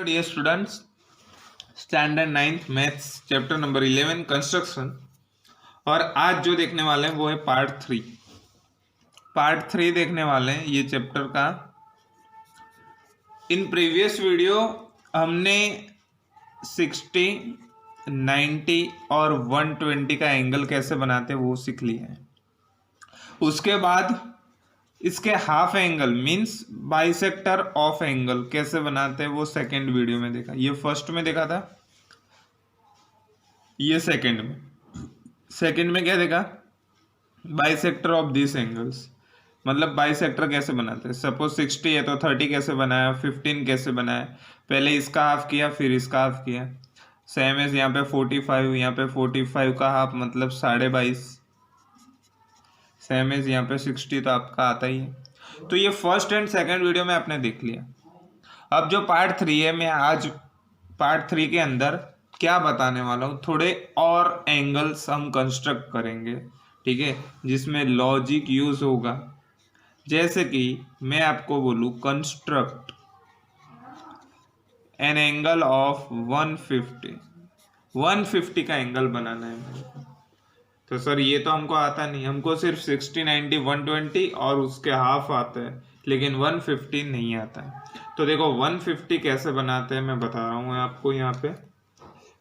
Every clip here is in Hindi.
Hello dear students, standard 9th maths chapter number 11 construction. और आज जो देखने वाले हैं वो है पार्ट थ्री देखने वाले हैं ये चैप्टर का। इन प्रीवियस वीडियो हमने 60, 90 और 120 का एंगल कैसे बनाते हैं वो सीख लिया है। उसके बाद इसके half angle means bisector of angle कैसे बनाते हैं वो सेकंड वीडियो में देखा। ये फर्स्ट में देखा था, ये सेकंड में क्या देखा, बाइसेक्टर ऑफ दिस एंगल्स, मतलब बाइसेक्टर कैसे बनाते हैं। सपोज 60 है तो 30 कैसे बनाया, 15 कैसे बनाया, पहले इसका हाफ किया फिर इसका हाफ किया। सेम एज यहाँ पे 45, यहाँ पे 45 का हाफ मतलब 22.5। सेम एज यहाँ पे 60 तो आपका आता ही है। तो ये फर्स्ट एंड सेकंड वीडियो में आपने देख लिया। अब जो पार्ट 3 है, मैं आज पार्ट 3 के अंदर क्या बताने वाला हूँ, थोड़े और एंगल्स हम कंस्ट्रक्ट करेंगे, ठीक है, जिसमें लॉजिक यूज होगा। जैसे कि मैं आपको बोलूँ कंस्ट्रक्ट एन एंगल ऑफ 150 का एंगल बनाना है मेरे को। तो सर ये तो हमको आता नहीं, हमको सिर्फ 60, 90, 120 और उसके हाफ आता है, लेकिन 150 नहीं आता है। तो देखो 150 कैसे बनाते हैं मैं बता रहा हूँ आपको। यहाँ पे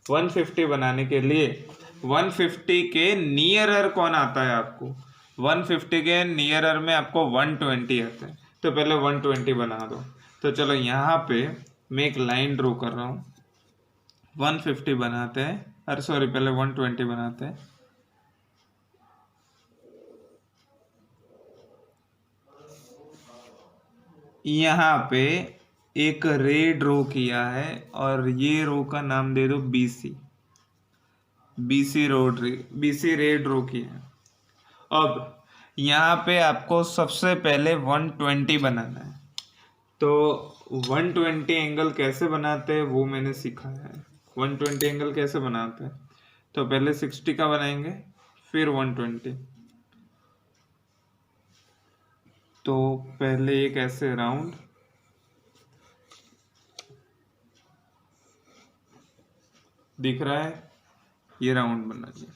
150 बनाने के लिए 150 के नियरर कौन आता है आपको, 150 के नियरर में आपको 120 आता है। तो पहले 120 बना दो। तो चलो यहाँ पे मैं एक लाइन ड्रॉ कर रहा हूँ। 150 बनाते हैं, अरे सॉरी पहले 120 बनाते हैं। यहाँ पे एक रे ड्रॉ किया है और ये रो का नाम दे दो बीसी रे ड्रॉ किया है। अब यहाँ पे आपको सबसे पहले 120 बनाना है। तो 120 एंगल कैसे बनाते हैं वो मैंने सिखाया है। 120 एंगल कैसे बनाते हैं, तो पहले 60 का बनाएंगे फिर 120। तो पहले एक ऐसे राउंड, दिख रहा है, ये राउंड बना दिया।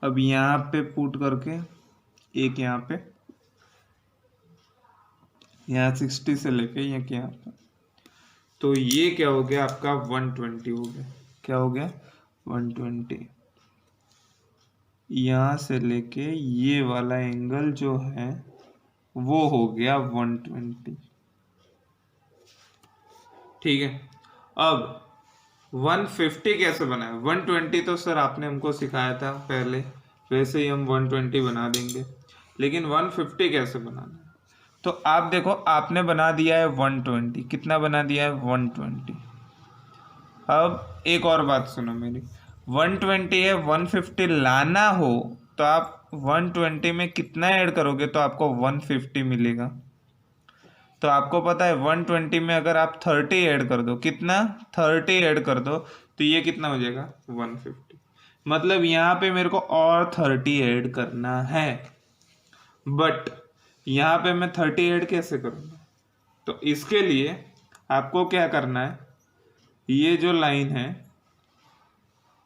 अब यहाँ पे पुट करके एक यहाँ पे, यहाँ 60 से लेके यहाँ पे, तो ये क्या हो गया आपका 120 हो गया। क्या हो गया 120। यहाँ से लेके ये वाला एंगल जो है वो हो गया 120, ठीक है। अब 150 कैसे बनाए, 120 तो सर आपने हमको सिखाया था पहले, वैसे ही हम 120 बना देंगे, लेकिन 150 कैसे बनाना है। तो आप देखो आपने बना दिया है 120, कितना बना दिया है 120। अब एक और बात सुनो मेरी, 120 है, 150 लाना हो तो आप 120 में कितना ऐड करोगे तो आपको 150 मिलेगा। तो आपको पता है 120 में अगर आप 30 ऐड कर दो, कितना 30 ऐड कर दो तो ये कितना हो जाएगा 150। मतलब यहाँ पे मेरे को और 30 ऐड करना है, बट यहाँ पे मैं 30 ऐड कैसे करूँगा। तो इसके लिए आपको क्या करना है, ये जो लाइन है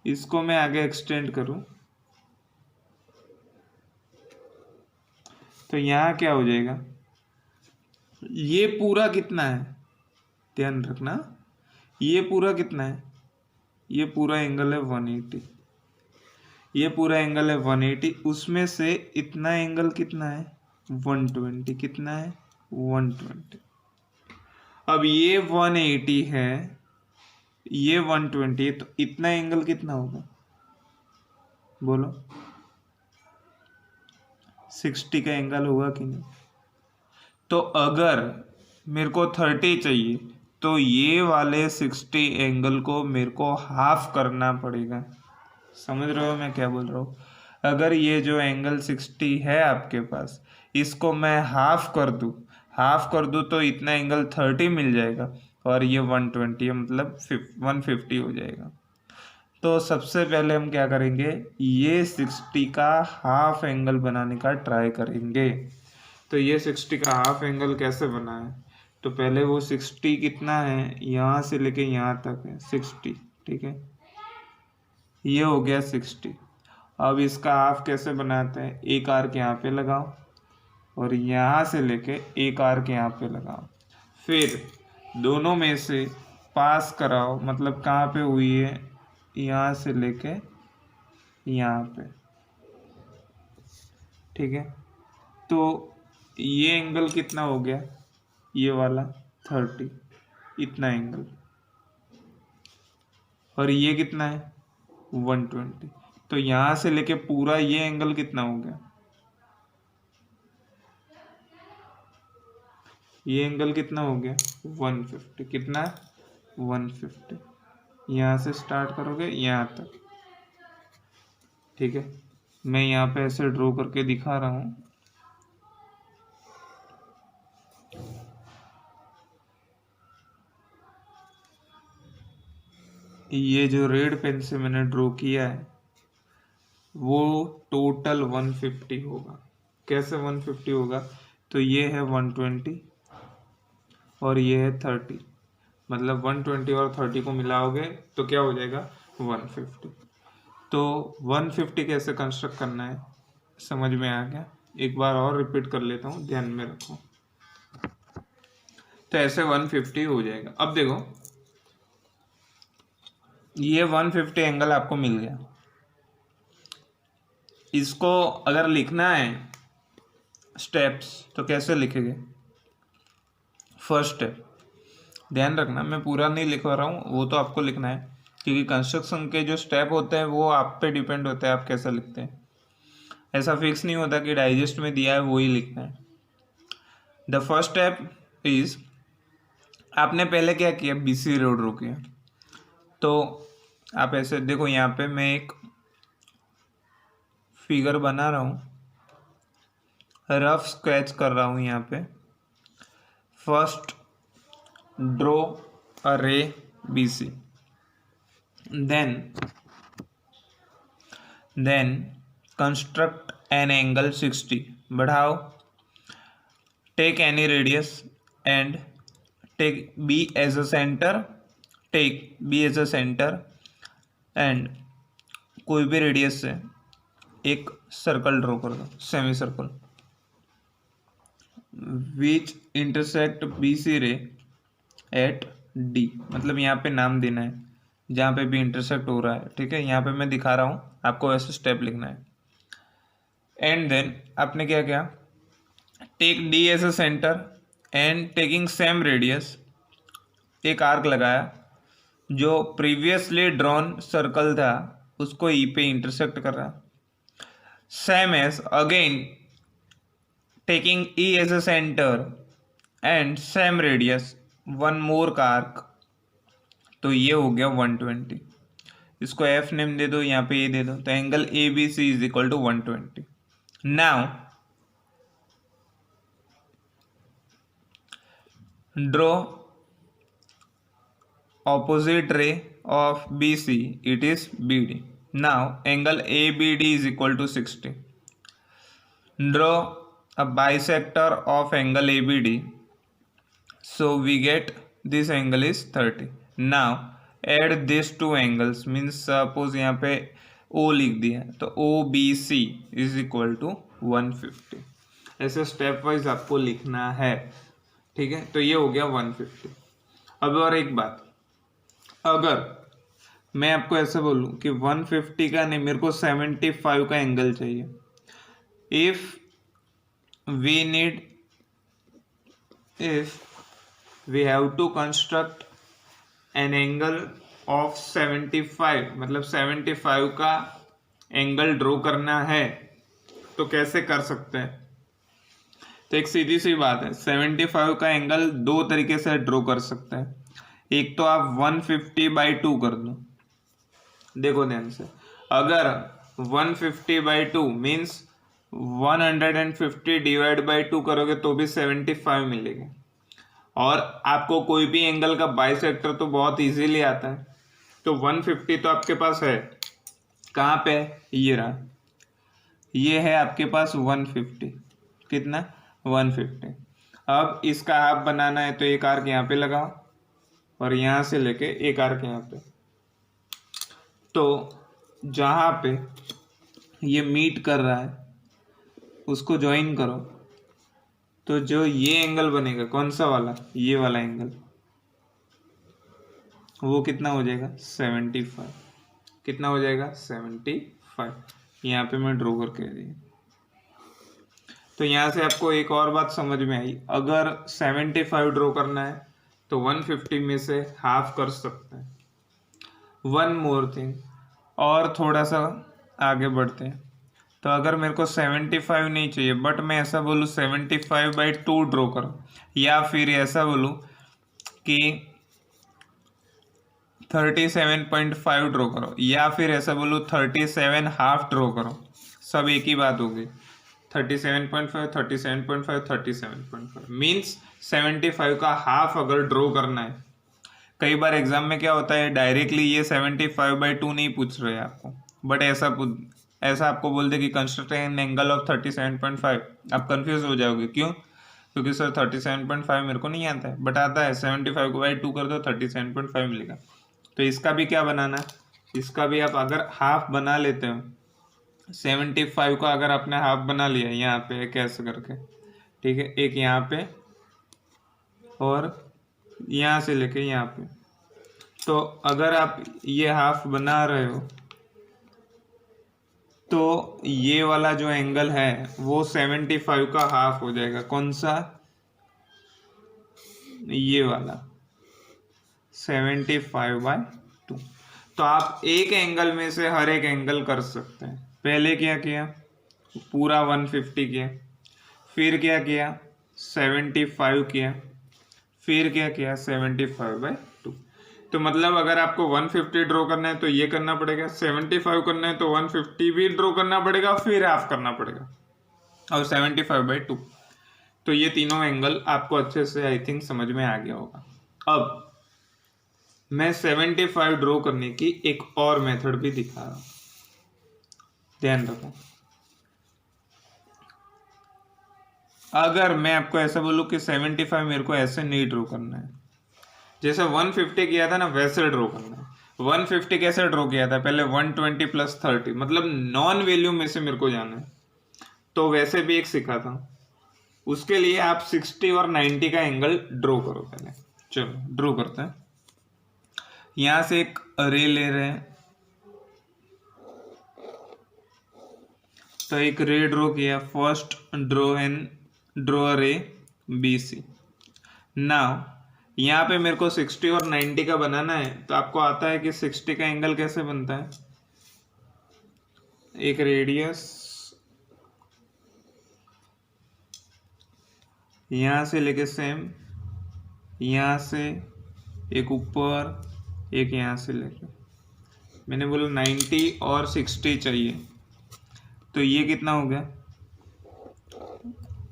इसको मैं आगे एक्सटेंड करूँ तो यहाँ क्या हो जाएगा, ये पूरा कितना है, ध्यान रखना, ये पूरा कितना है, ये पूरा एंगल है 180, ये पूरा एंगल है 180, उसमें से इतना एंगल कितना है 120, कितना है 120। अब ये 180 है, ये 120, तो इतना एंगल कितना होगा बोलो, 60 का एंगल होगा कि नहीं। तो अगर मेरे को 30 चाहिए तो ये वाले 60 एंगल को मेरे को हाफ करना पड़ेगा। समझ रहे हो मैं क्या बोल रहा हूँ। अगर ये जो एंगल 60 है आपके पास, इसको मैं हाफ कर दूँ तो इतना एंगल 30 मिल जाएगा और ये 120 मतलब 150 हो जाएगा। तो सबसे पहले हम क्या करेंगे, ये 60 का हाफ एंगल बनाने का ट्राई करेंगे। तो ये 60 का हाफ एंगल कैसे बना है, तो पहले वो 60 कितना है, यहाँ से लेके यहाँ तक है 60, ठीक है, ये हो गया 60। अब इसका हाफ कैसे बनाते हैं, एक आर्क यहाँ पे लगाओ और यहाँ से लेके एक आर्क यहाँ पे लगाओ, फिर दोनों में से पास कराओ, मतलब कहाँ पे हुई है, यहाँ से लेके यहाँ पे, ठीक है। तो ये एंगल कितना हो गया, ये वाला 30, इतना एंगल, और ये कितना है 120। तो यहाँ से लेके पूरा ये एंगल कितना हो गया, ये एंगल कितना हो गया 150, कितना 150। यहाँ से स्टार्ट करोगे यहाँ तक, ठीक है। मैं यहाँ पे ऐसे ड्रॉ करके दिखा रहा हूँ, ये जो रेड पेन से मैंने ड्रॉ किया है वो टोटल 150 होगा। कैसे 150 होगा, तो ये है 120 और ये है 30, मतलब 120 और 30 को मिलाओगे तो क्या हो जाएगा 150। तो 150 कैसे कंस्ट्रक्ट करना है समझ में आ गया, एक बार और रिपीट कर लेता हूँ, ध्यान में रखो। तो ऐसे 150 हो जाएगा। अब देखो ये 150 एंगल आपको मिल गया, इसको अगर लिखना है स्टेप्स तो कैसे लिखेंगे। फर्स्ट स्टेप, ध्यान रखना मैं पूरा नहीं लिखवा रहा हूँ, वो तो आपको लिखना है, क्योंकि कंस्ट्रक्शन के जो स्टेप होते हैं वो आप पे डिपेंड होता है आप कैसा लिखते हैं। ऐसा फिक्स नहीं होता कि डाइजेस्ट में दिया है वो ही लिखना है। द फर्स्ट स्टेप इज, आपने पहले क्या किया, बीसी रोड ड्रॉ किया। तो आप ऐसे देखो, यहाँ पे मैं एक फिगर बना रहा हूँ, रफ स्केच कर रहा हूँ यहाँ पे। फर्स्ट ड्रॉ अ रे BC, then construct an angle 60, बढ़ाओ, take any radius and take B as a center, and कोई भी रेडियस से एक सर्कल ड्रॉ कर दो, सेमी सर्कल, विच इंटरसेक्ट BC रे एट D, मतलब यहाँ पे नाम देना है जहाँ पे भी इंटरसेक्ट हो रहा है, ठीक है। यहाँ पे मैं दिखा रहा हूँ, आपको वैसे स्टेप लिखना है। एंड देन आपने क्या किया, take D as a centre and taking same radius, एक आर्क लगाया, जो प्रीवियसली ड्रॉन सर्कल था उसको E पे इंटरसेक्ट कर रहा। Same as again taking E as a centre and same radius, one more का आर्क, तो ये हो गया 120। इसको F नेम दे दो, यहाँ पे ये दे दो, तो angle ABC is equal to 120। Now draw opposite ray of BC, it is BD. Now angle ABD is equal to 60. Draw a bisector of angle ABD, so we get this angle is 30. Now add these two angles, means suppose यहाँ पे O लिख दिया तो OBC is equal to 150। ऐसे स्टेप वाइज आपको लिखना है, ठीक है। तो ये हो गया 150। अब और एक बात, अगर मैं आपको ऐसे बोलूं कि 150 का नहीं, मेरे को 75 का एंगल चाहिए, if we have to construct an angle of 75, मतलब 75 का एंगल ड्रॉ करना है, तो कैसे कर सकते हैं। तो एक सीधी सी बात है, 75 का एंगल दो तरीके से ड्रॉ कर सकते हैं। एक तो आप 150/2 कर दो, देखो ध्यान से, अगर 150/2 मीन्स 150 डिवाइड बाई 2 करोगे तो भी 75 मिलेगा। और आपको कोई भी एंगल का बाइसेक्टर तो बहुत इजीली आता है, तो 150 तो आपके पास है, कहाँ पे, ये रहा, ये है आपके पास 150, कितना 150। अब इसका हाफ बनाना है तो एक आर्क यहाँ पे लगाओ और यहाँ से लेके एक आर्क यहाँ पे, तो जहाँ पे ये मीट कर रहा है उसको ज्वाइन करो, तो जो ये एंगल बनेगा कौन सा वाला, ये वाला एंगल, वो कितना हो जाएगा 75। कितना हो जाएगा 75। यहाँ पे मैं ड्रॉ करके दिया। तो यहाँ से आपको एक और बात समझ में आई, अगर 75 ड्रॉ करना है तो 150 में से हाफ कर सकते हैं। वन मोर थिंग, और थोड़ा सा आगे बढ़ते हैं। तो अगर मेरे को 75 नहीं चाहिए बट मैं ऐसा बोलूँ 75/2 ड्रॉ करो, या फिर ऐसा बोलूँ कि 37.5 ड्रॉ करो, या फिर ऐसा बोलूँ 37 हाफ ड्रॉ करो, सब एक ही बात होगी। 37.5, 37.5, 37.5 मीन्स 75 का हाफ अगर ड्रॉ करना है। कई बार एग्जाम में क्या होता है, डायरेक्टली ये 75/2 नहीं पूछ रहे आपको, बट ऐसा आपको बोल दे कि कंस्ट्रक्ट एन एंगल ऑफ 37.5, आप कंफ्यूज हो जाओगे। क्यों? क्योंकि सर 37.5 मेरे को नहीं आता है, बट आता है 75 को 2 कर दो 37.5 मिलेगा। तो इसका भी क्या बनाना है, इसका भी आप अगर हाफ बना लेते हो, 75 का अगर आपने हाफ बना लिया यहाँ पे कैसे करके, ठीक है, एक यहाँ पे और यहाँ से लेके यहाँ पे, तो अगर आप ये हाफ बना रहे हो तो ये वाला जो एंगल है वो 75 का हाफ हो जाएगा। कौन सा? ये वाला 75/2। तो आप एक एंगल में से हर एक एंगल कर सकते हैं। पहले क्या किया, पूरा 150 किया, फिर क्या किया 75 किया, फिर क्या किया 75/2। तो मतलब अगर आपको 150 ड्रॉ करना है तो ये करना पड़ेगा, 75 करना है तो 150 भी ड्रॉ करना पड़ेगा, फिर हाफ करना पड़ेगा, और 75/2। तो ये तीनों एंगल आपको अच्छे से आई थिंक समझ में आ गया होगा। अब मैं 75 ड्रॉ करने की एक और मेथड भी दिखा रहा हूं, ध्यान रखो। अगर मैं आपको ऐसा बोलूं कि 75 मेरे को ऐसे नहीं ड्रॉ करना है, जैसे 150 किया था ना वैसे ड्रॉ करना है। 150 कैसे ड्रॉ किया था, पहले 120 + 30, मतलब नॉन वैल्यू में से मेरे को जाना है, तो वैसे भी एक सिखा था। उसके लिए आप 60 और 90 का एंगल ड्रॉ करो। पहले चलो ड्रॉ करते हैं। यहां से एक रे ले रहे हैं, तो एक रे ड्रॉ किया। फर्स्ट ड्रॉ रे BC। नाउ यहाँ पे मेरे को 60 और 90 का बनाना है, तो आपको आता है कि 60 का एंगल कैसे बनता है, एक रेडियस यहाँ से लेके सेम, यहाँ से एक ऊपर, एक यहाँ से लेके, मैंने बोला 90 और 60 चाहिए, तो ये कितना हो गया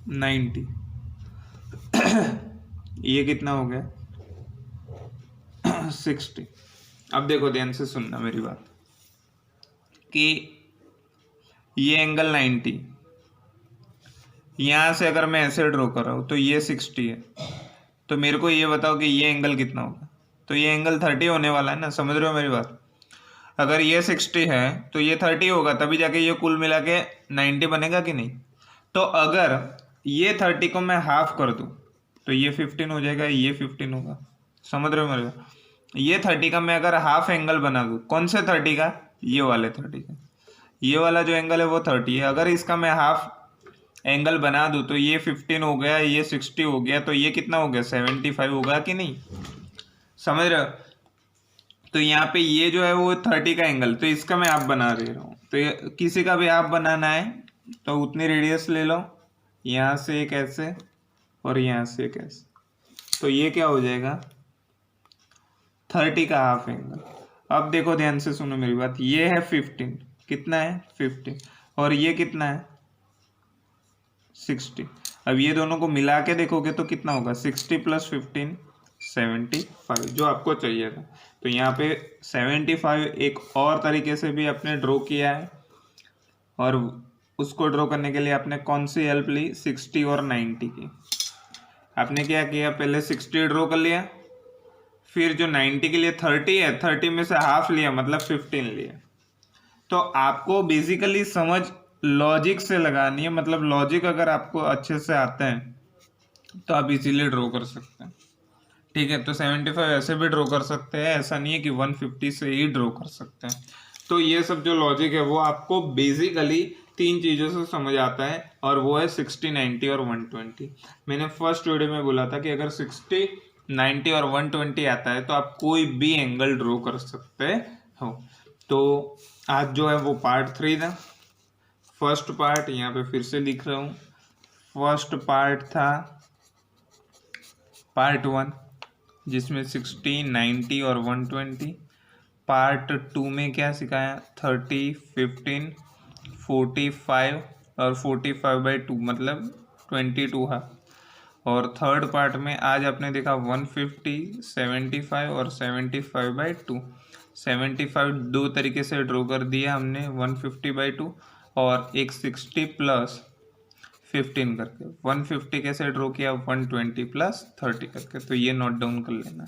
90। ये कितना हो गया 60। अब देखो ध्यान से सुनना मेरी बात, कि ये एंगल 90, यहां से अगर मैं ऐसे ड्रॉ कर रहा हूं तो ये 60 है, तो मेरे को ये बताओ कि ये एंगल कितना होगा। तो ये एंगल 30 होने वाला है ना, समझ रहे हो मेरी बात। अगर ये 60 है तो ये 30 होगा, तभी जाके ये कुल मिला के 90 बनेगा कि नहीं। तो अगर ये 30 को मैं हाफ कर दूं तो ये 15 हो जाएगा, ये 15 होगा, समझ रहे हो मेरे को। ये 30 का मैं अगर हाफ एंगल बना दूं, कौन से 30 का, ये वाले 30 का, ये वाला जो एंगल है वो 30 है। अगर इसका मैं हाफ एंगल बना दूं तो ये 15 हो गया, ये 60 हो गया, तो ये कितना हो गया 75 होगा कि नहीं, समझ रहे हो। तो यहाँ पे ये जो है वो 30 का एंगल, तो इसका मैं हाफ बना दे रहा हूँ। तो किसी का भी हाफ बनाना है तो उतनी रेडियस ले लो, यहाँ से एक ऐसे और यहाँ से एक ऐसे, तो ये क्या हो जाएगा 30 का हाफ एंगल। अब देखो ध्यान से सुनो मेरी बात, ये है 15, कितना है 15, और ये कितना है 60। अब ये दोनों को मिला के देखोगे तो कितना होगा 60 + 15 75, जो आपको चाहिए था। तो यहाँ पे 75 एक और तरीके से भी आपने ड्रॉ किया है, और उसको ड्रॉ करने के लिए आपने कौन सी हेल्प ली 60 और 90 की। आपने क्या किया, पहले 60 ड्रॉ कर लिया, फिर जो 90 के लिए 30 है, 30 में से हाफ लिया मतलब 15 लिया। तो आपको बेसिकली समझ लॉजिक से लगानी है, मतलब लॉजिक अगर आपको अच्छे से आते हैं तो आप इजीली ड्रॉ कर सकते हैं। ठीक है, तो 75 ऐसे भी ड्रॉ कर सकते हैं, ऐसा नहीं है कि 150 से ही ड्रॉ कर सकते हैं। तो ये सब जो लॉजिक है वो आपको बेसिकली 3 चीज़ों से समझ आता है, और वो है 60, 90 और 120। मैंने फर्स्ट वीडियो में बोला था कि अगर 60, 90 और 120 आता है तो आप कोई भी एंगल ड्रॉ कर सकते हो। तो आज जो है वो पार्ट 3 था। फर्स्ट पार्ट यहाँ पे फिर से लिख रहा हूँ, फर्स्ट पार्ट था पार्ट 1, जिसमें 60, 90 और 120। पार्ट 2 में क्या सिखाया, 30, 15, 45 और 45/2 मतलब 22 है। और थर्ड पार्ट में आज आपने देखा 150, 75 और 75/2। 75 दो तरीके से ड्रॉ कर दिया हमने, 150/2 और एक 60 प्लस 15 करके। 150 कैसे ड्रॉ किया, 120 प्लस 30 करके। तो ये नोट डाउन कर लेना।